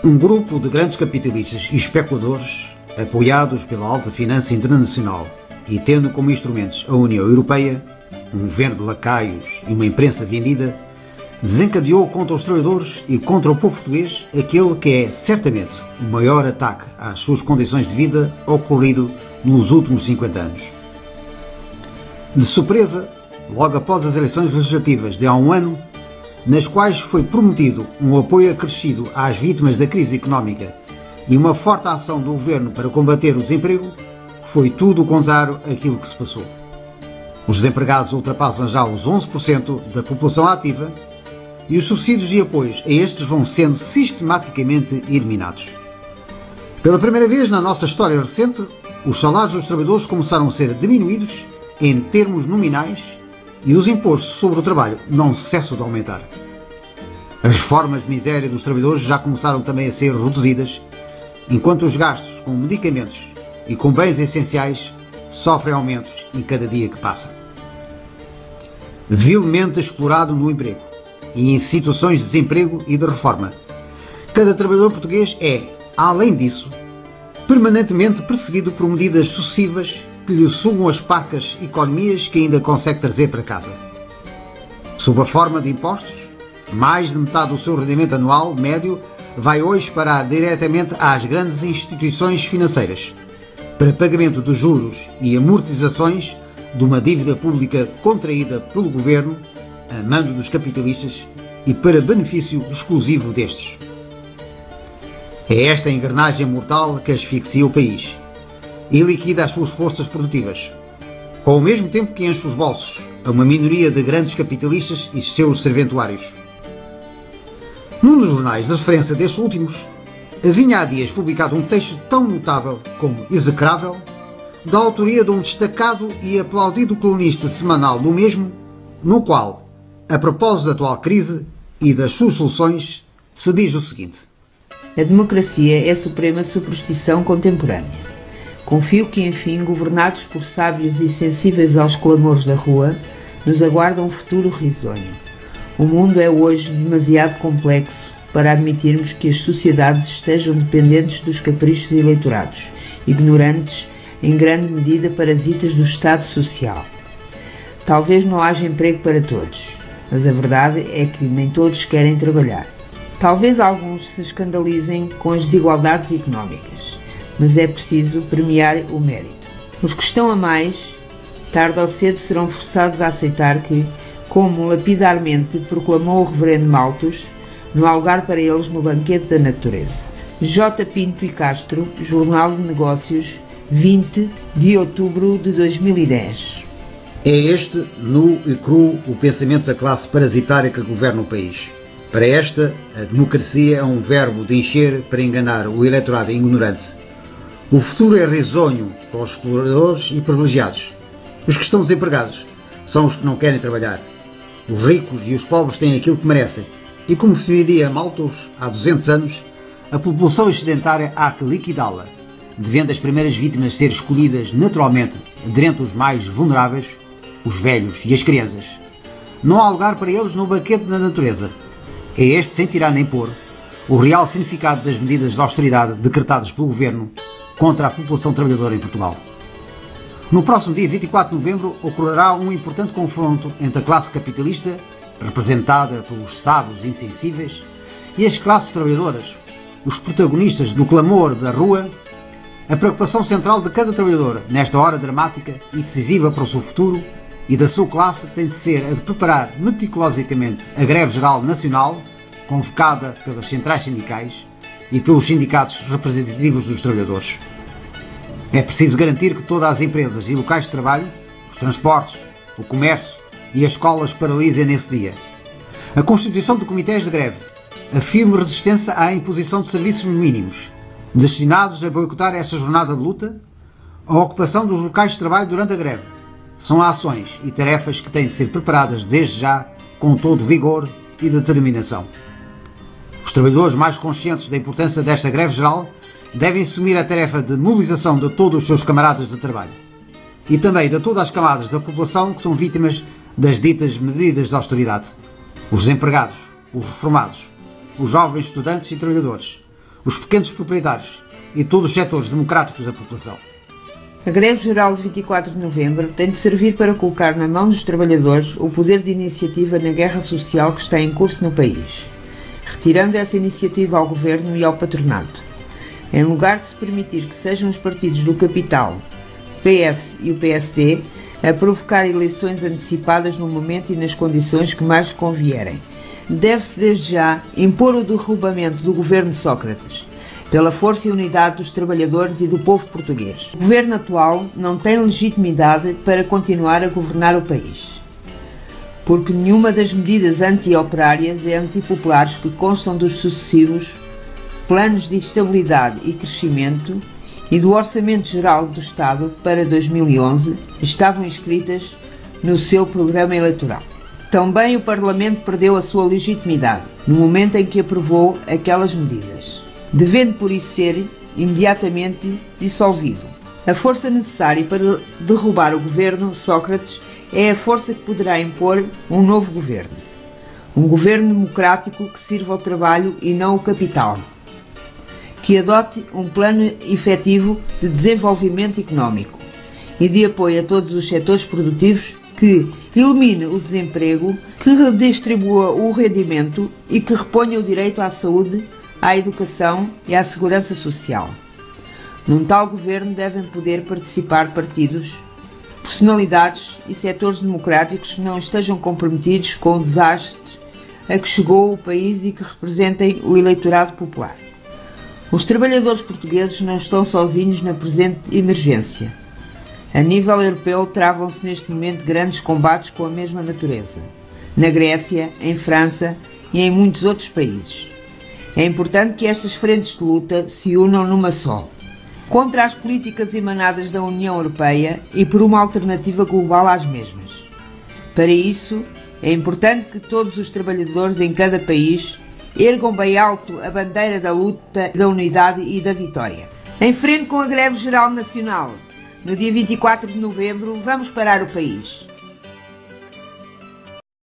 Um grupo de grandes capitalistas e especuladores, apoiados pela alta finança internacional e tendo como instrumentos a União Europeia, um governo de lacaios e uma imprensa vendida, desencadeou contra os trabalhadores e contra o povo português aquele que é, certamente, o maior ataque às suas condições de vida ocorrido nos últimos 50 anos. De surpresa, logo após as eleições legislativas de há um ano, nas quais foi prometido um apoio acrescido às vítimas da crise económica e uma forte ação do governo para combater o desemprego, foi tudo o contrário àquilo que se passou. Os desempregados ultrapassam já os 11% da população ativa e os subsídios e apoios a estes vão sendo sistematicamente eliminados. Pela primeira vez na nossa história recente, os salários dos trabalhadores começaram a ser diminuídos em termos nominais e os impostos sobre o trabalho não cessam de aumentar. As formas de miséria dos trabalhadores já começaram também a ser reduzidas, enquanto os gastos com medicamentos e com bens essenciais sofrem aumentos em cada dia que passa. Vilmente explorado no emprego e em situações de desemprego e de reforma, cada trabalhador português é, além disso, permanentemente perseguido por medidas sucessivas que lhe sugam as parcas economias que ainda consegue trazer para casa. Sob a forma de impostos, mais de metade do seu rendimento anual médio vai hoje parar diretamente às grandes instituições financeiras, para pagamento de juros e amortizações de uma dívida pública contraída pelo governo, a mando dos capitalistas e para benefício exclusivo destes. É esta engrenagem mortal que asfixia o país e liquida as suas forças produtivas, ao mesmo tempo que enche os bolsos a uma minoria de grandes capitalistas e seus serventuários. Num dos jornais de referência destes últimos, vinha há dias publicado um texto tão notável como execrável, da autoria de um destacado e aplaudido colunista semanal do mesmo, no qual, a propósito da atual crise e das suas soluções, se diz o seguinte: a democracia é a suprema superstição contemporânea. Confio que, enfim, governados por sábios e sensíveis aos clamores da rua, nos aguarda um futuro risonho. O mundo é hoje demasiado complexo para admitirmos que as sociedades estejam dependentes dos caprichos eleitorados, ignorantes, em grande medida parasitas do Estado Social. Talvez não haja emprego para todos, mas a verdade é que nem todos querem trabalhar. Talvez alguns se escandalizem com as desigualdades económicas, mas é preciso premiar o mérito. Os que estão a mais, tarde ou cedo serão forçados a aceitar que, como lapidarmente proclamou o reverendo Malthus, não há lugar para eles no banquete da natureza. J. Pinto e Castro, Jornal de Negócios, 20 de outubro de 2010. É este, nu e cru, o pensamento da classe parasitária que governa o país. Para esta, a democracia é um verbo de encher para enganar o eleitorado ignorante. O futuro é risonho para os exploradores e privilegiados. Os que estão desempregados são os que não querem trabalhar. Os ricos e os pobres têm aquilo que merecem. E como defendia Malthus há 200 anos, a população excedentária há que liquidá-la, devendo as primeiras vítimas ser escolhidas naturalmente dentre os mais vulneráveis, os velhos e as crianças. Não há lugar para eles no banquete da natureza. É este, sem tirar nem pôr, o real significado das medidas de austeridade decretadas pelo governo contra a população trabalhadora em Portugal. No próximo dia 24 de novembro ocorrerá um importante confronto entre a classe capitalista, representada pelos sábios insensíveis, e as classes trabalhadoras, os protagonistas do clamor da rua. A preocupação central de cada trabalhador nesta hora dramática e decisiva para o seu futuro e da sua classe tem de ser a de preparar meticulosamente a greve geral nacional, convocada pelas centrais sindicais e pelos sindicatos representativos dos trabalhadores. É preciso garantir que todas as empresas e locais de trabalho, os transportes, o comércio e as escolas paralisem nesse dia. A constituição de comitês de greve, a firme resistência à imposição de serviços mínimos, destinados a boicotar esta jornada de luta, a ocupação dos locais de trabalho durante a greve, são ações e tarefas que têm de ser preparadas desde já com todo vigor e determinação. Os trabalhadores mais conscientes da importância desta greve geral devem assumir a tarefa de mobilização de todos os seus camaradas de trabalho e também de todas as camadas da população que são vítimas das ditas medidas de austeridade. Os desempregados, os reformados, os jovens estudantes e trabalhadores, os pequenos proprietários e todos os setores democráticos da população. A greve geral de 24 de novembro tem de servir para colocar na mão dos trabalhadores o poder de iniciativa na guerra social que está em curso no país, retirando essa iniciativa ao governo e ao patronato. Em lugar de se permitir que sejam os partidos do capital, o PS e o PSD, a provocar eleições antecipadas no momento e nas condições que mais convierem, deve-se desde já impor o derrubamento do governo de Sócrates, pela força e unidade dos trabalhadores e do povo português. O governo atual não tem legitimidade para continuar a governar o país, porque nenhuma das medidas anti-operárias e antipopulares que constam dos sucessivos planos de estabilidade e crescimento e do Orçamento Geral do Estado para 2011 estavam inscritas no seu programa eleitoral. Também o Parlamento perdeu a sua legitimidade no momento em que aprovou aquelas medidas, devendo por isso ser imediatamente dissolvido. A força necessária para derrubar o governo Sócrates é a força que poderá impor um novo governo. Um governo democrático que sirva ao trabalho e não ao capital, que adote um plano efetivo de desenvolvimento económico e de apoio a todos os setores produtivos, que elimine o desemprego, que redistribua o rendimento e que reponha o direito à saúde, à educação e à segurança social. Num tal governo devem poder participar partidos, personalidades e setores democráticos que não estejam comprometidos com o desastre a que chegou o país e que representem o eleitorado popular. Os trabalhadores portugueses não estão sozinhos na presente emergência. A nível europeu travam-se neste momento grandes combates com a mesma natureza, na Grécia, em França e em muitos outros países. É importante que estas frentes de luta se unam numa só, contra as políticas emanadas da União Europeia e por uma alternativa global às mesmas. Para isso, é importante que todos os trabalhadores em cada país ergam bem alto a bandeira da luta, da unidade e da vitória. Em frente com a greve geral nacional, no dia 24 de novembro, vamos parar o país.